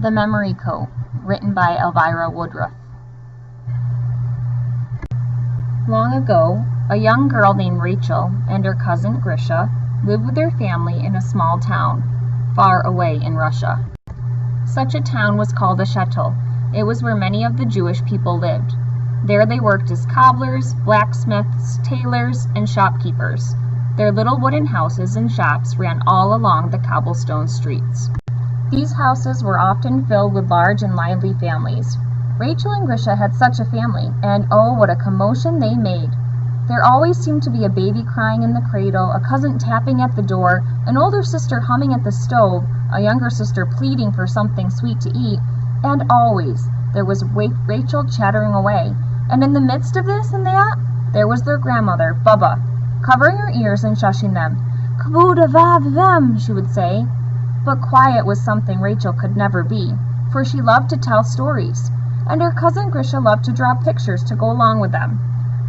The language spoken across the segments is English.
The Memory Coat, written by Elvira Woodruff. Long ago, a young girl named Rachel and her cousin Grisha lived with their family in a small town, far away in Russia. Such a town was called a shtetl. It was where many of the Jewish people lived. There they worked as cobblers, blacksmiths, tailors, and shopkeepers. Their little wooden houses and shops ran all along the cobblestone streets. These houses were often filled with large and lively families. Rachel and Grisha had such a family, and oh, what a commotion they made. There always seemed to be a baby crying in the cradle, a cousin tapping at the door, an older sister humming at the stove, a younger sister pleading for something sweet to eat, and always there was Rachel chattering away. And in the midst of this and that, there was their grandmother, Baba, covering her ears and shushing them. "Kvuda vavem," she would say. But quiet was something Rachel could never be, for she loved to tell stories, and her cousin Grisha loved to draw pictures to go along with them.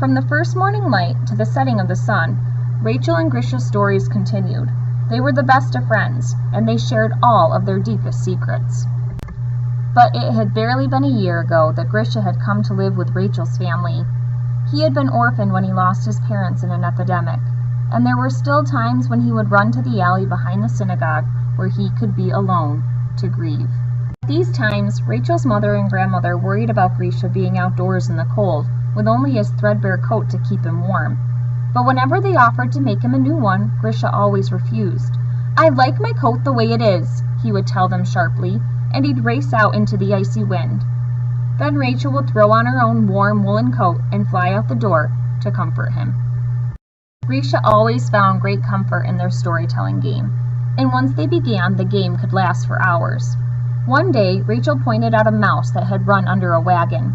From the first morning light to the setting of the sun, Rachel and Grisha's stories continued. They were the best of friends, and they shared all of their deepest secrets. But it had barely been a year ago that Grisha had come to live with Rachel's family. He had been orphaned when he lost his parents in an epidemic, and there were still times when he would run to the alley behind the synagogue where he could be alone to grieve. At these times, Rachel's mother and grandmother worried about Grisha being outdoors in the cold, with only his threadbare coat to keep him warm. But whenever they offered to make him a new one, Grisha always refused. "I like my coat the way it is," he would tell them sharply, and he'd race out into the icy wind. Then Rachel would throw on her own warm woolen coat and fly out the door to comfort him. Grisha always found great comfort in their storytelling game, and once they began, the game could last for hours. One day, Rachel pointed out a mouse that had run under a wagon.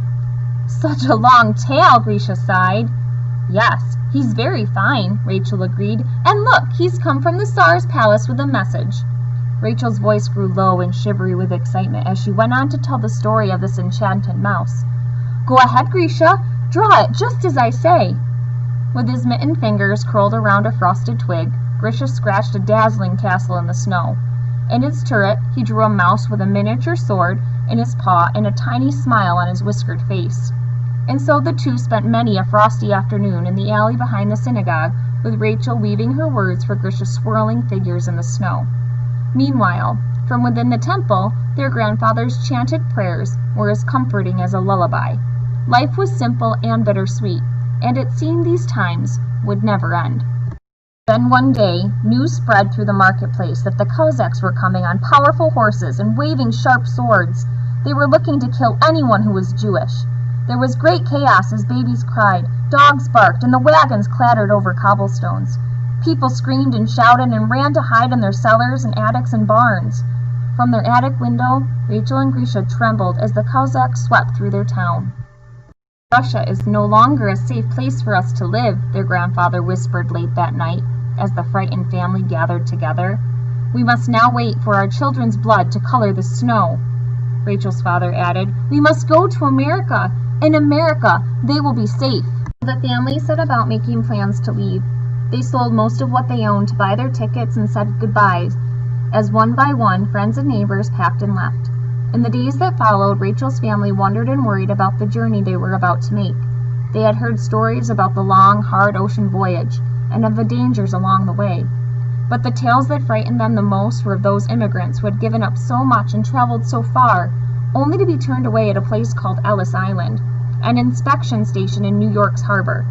"Such a long tail," Grisha sighed. "Yes, he's very fine," Rachel agreed. "And look, he's come from the Tsar's palace with a message." Rachel's voice grew low and shivery with excitement as she went on to tell the story of this enchanted mouse. "Go ahead, Grisha, draw it just as I say." With his mittened fingers curled around a frosted twig, Grisha scratched a dazzling castle in the snow. In its turret, he drew a mouse with a miniature sword in his paw and a tiny smile on his whiskered face. And so the two spent many a frosty afternoon in the alley behind the synagogue, with Rachel weaving her words for Grisha's swirling figures in the snow. Meanwhile, from within the temple, their grandfather's chanted prayers were as comforting as a lullaby. Life was simple and bittersweet, and it seemed these times would never end. Then one day, news spread through the marketplace that the Cossacks were coming on powerful horses and waving sharp swords. They were looking to kill anyone who was Jewish. There was great chaos as babies cried, dogs barked, and the wagons clattered over cobblestones. People screamed and shouted and ran to hide in their cellars and attics and barns. From their attic window, Rachel and Grisha trembled as the Cossacks swept through their town. "Russia is no longer a safe place for us to live," their grandfather whispered late that night as the frightened family gathered together. "We must now wait for our children's blood to color the snow." Rachel's father added, "We must go to America. In America, they will be safe." The family set about making plans to leave. They sold most of what they owned to buy their tickets and said goodbyes, as one by one, friends and neighbors packed and left. In the days that followed, Rachel's family wondered and worried about the journey they were about to make. They had heard stories about the long, hard ocean voyage, and of the dangers along the way. But the tales that frightened them the most were of those immigrants who had given up so much and traveled so far, only to be turned away at a place called Ellis Island, an inspection station in New York's harbor.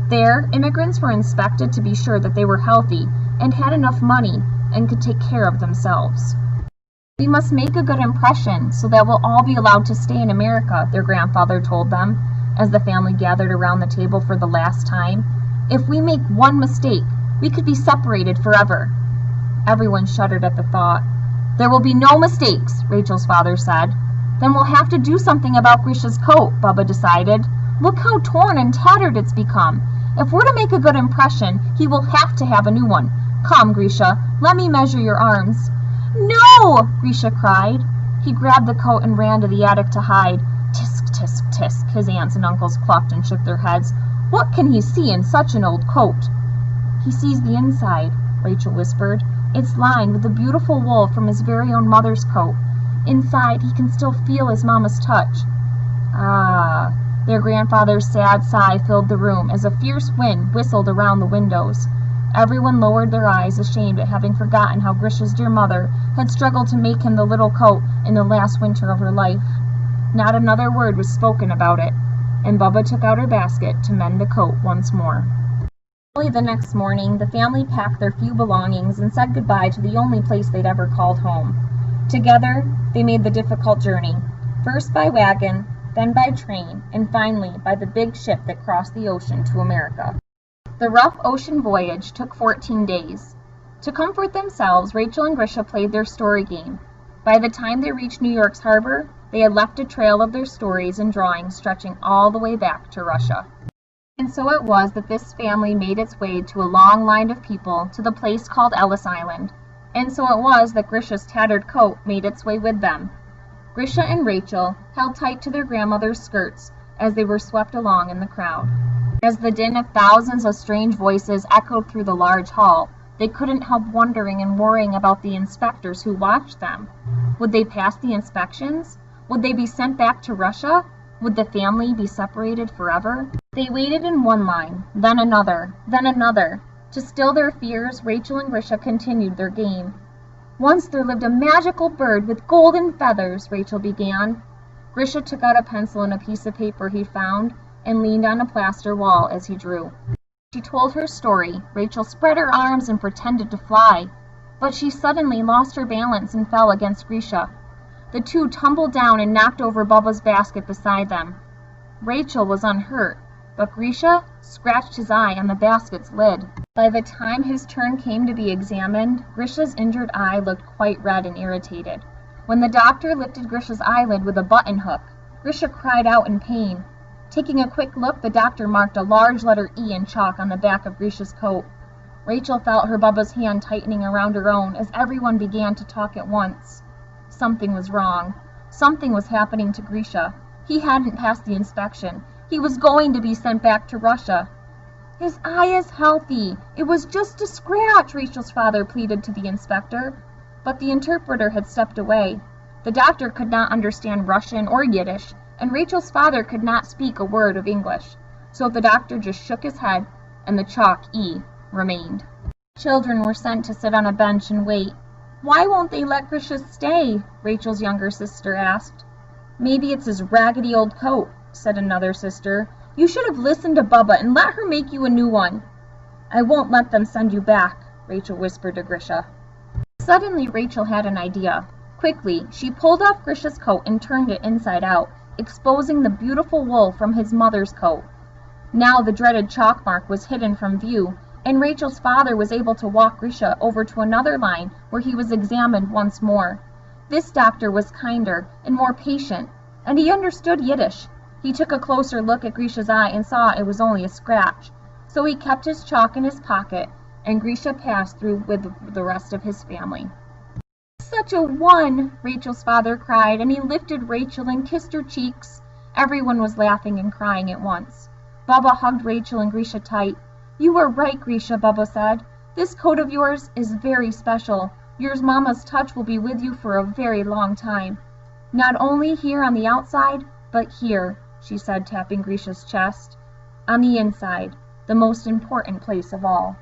There, immigrants were inspected to be sure that they were healthy and had enough money and could take care of themselves. "We must make a good impression so that we'll all be allowed to stay in America," their grandfather told them as the family gathered around the table for the last time. "If we make one mistake, we could be separated forever." Everyone shuddered at the thought. "There will be no mistakes," Rachel's father said. "Then we'll have to do something about Grisha's coat," Baba decided. "Look how torn and tattered it's become. If we're to make a good impression, he will have to have a new one. Come, Grisha, let me measure your arms." "No!" Grisha cried. He grabbed the coat and ran to the attic to hide. Tisk, tisk, tisk, his aunts and uncles clucked and shook their heads. What can he see in such an old coat? "He sees the inside," Rachel whispered. "It's lined with the beautiful wool from his very own mother's coat. Inside, he can still feel his mama's touch. Ah, their grandfather's sad sigh filled the room as a fierce wind whistled around the windows. Everyone lowered their eyes, ashamed at having forgotten how Grisha's dear mother had struggled to make him the little coat in the last winter of her life. Not another word was spoken about it, and Bubba took out her basket to mend the coat once more. Early the next morning, the family packed their few belongings and said goodbye to the only place they'd ever called home. Together, they made the difficult journey, first by wagon, then by train, and finally by the big ship that crossed the ocean to America. The rough ocean voyage took 14 days. To comfort themselves, Rachel and Grisha played their story game. By the time they reached New York's harbor, they had left a trail of their stories and drawings stretching all the way back to Russia. And so it was that this family made its way to a long line of people to the place called Ellis Island. And so it was that Grisha's tattered coat made its way with them. Grisha and Rachel held tight to their grandmother's skirts as they were swept along in the crowd. As the din of thousands of strange voices echoed through the large hall, they couldn't help wondering and worrying about the inspectors who watched them. Would they pass the inspections? Would they be sent back to Russia? Would the family be separated forever? They waited in one line, then another, then another. To still their fears, Rachel and Grisha continued their game. Once there lived a magical bird with golden feathers, Rachel began. Grisha took out a pencil and a piece of paper he found and leaned on a plaster wall as he drew. She told her story. Rachel spread her arms and pretended to fly, but she suddenly lost her balance and fell against Grisha. The two tumbled down and knocked over Bubba's basket beside them. Rachel was unhurt, but Grisha scratched his eye on the basket's lid. By the time his turn came to be examined, Grisha's injured eye looked quite red and irritated. When the doctor lifted Grisha's eyelid with a button hook, Grisha cried out in pain. Taking a quick look, the doctor marked a large letter E in chalk on the back of Grisha's coat. Rachel felt her Bubba's hand tightening around her own as everyone began to talk at once. Something was wrong. Something was happening to Grisha. He hadn't passed the inspection. He was going to be sent back to Russia. His eye is healthy. It was just a scratch, Rachel's father pleaded to the inspector. But the interpreter had stepped away. The doctor could not understand Russian or Yiddish, and Rachel's father could not speak a word of English. So the doctor just shook his head, and the chalk E remained. Children were sent to sit on a bench and wait. Why won't they let Grisha stay? Rachel's younger sister asked. Maybe it's his raggedy old coat, said another sister. You should have listened to Bubba and let her make you a new one. I won't let them send you back, Rachel whispered to Grisha. Suddenly Rachel had an idea. Quickly, she pulled off Grisha's coat and turned it inside out, exposing the beautiful wool from his mother's coat. Now the dreaded chalk mark was hidden from view, and Rachel's father was able to walk Grisha over to another line where he was examined once more. This doctor was kinder and more patient, and he understood Yiddish. He took a closer look at Grisha's eye and saw it was only a scratch, so he kept his chalk in his pocket, and Grisha passed through with the rest of his family. Such a one, Rachel's father cried, and he lifted Rachel and kissed her cheeks. Everyone was laughing and crying at once. Bubba hugged Rachel and Grisha tight. You were right, Grisha, Bubba said. This coat of yours is very special. Your mama's touch will be with you for a very long time. Not only here on the outside, but here, she said, tapping Grisha's chest. On the inside, the most important place of all.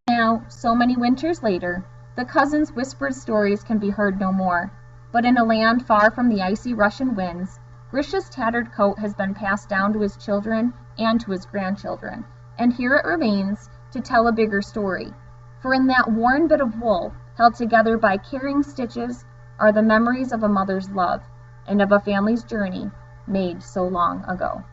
Now, so many winters later, the cousins' whispered stories can be heard no more. But in a land far from the icy Russian winds, Grisha's tattered coat has been passed down to his children and to his grandchildren. And here it remains to tell a bigger story. For in that worn bit of wool, held together by caring stitches, are the memories of a mother's love and of a family's journey made so long ago.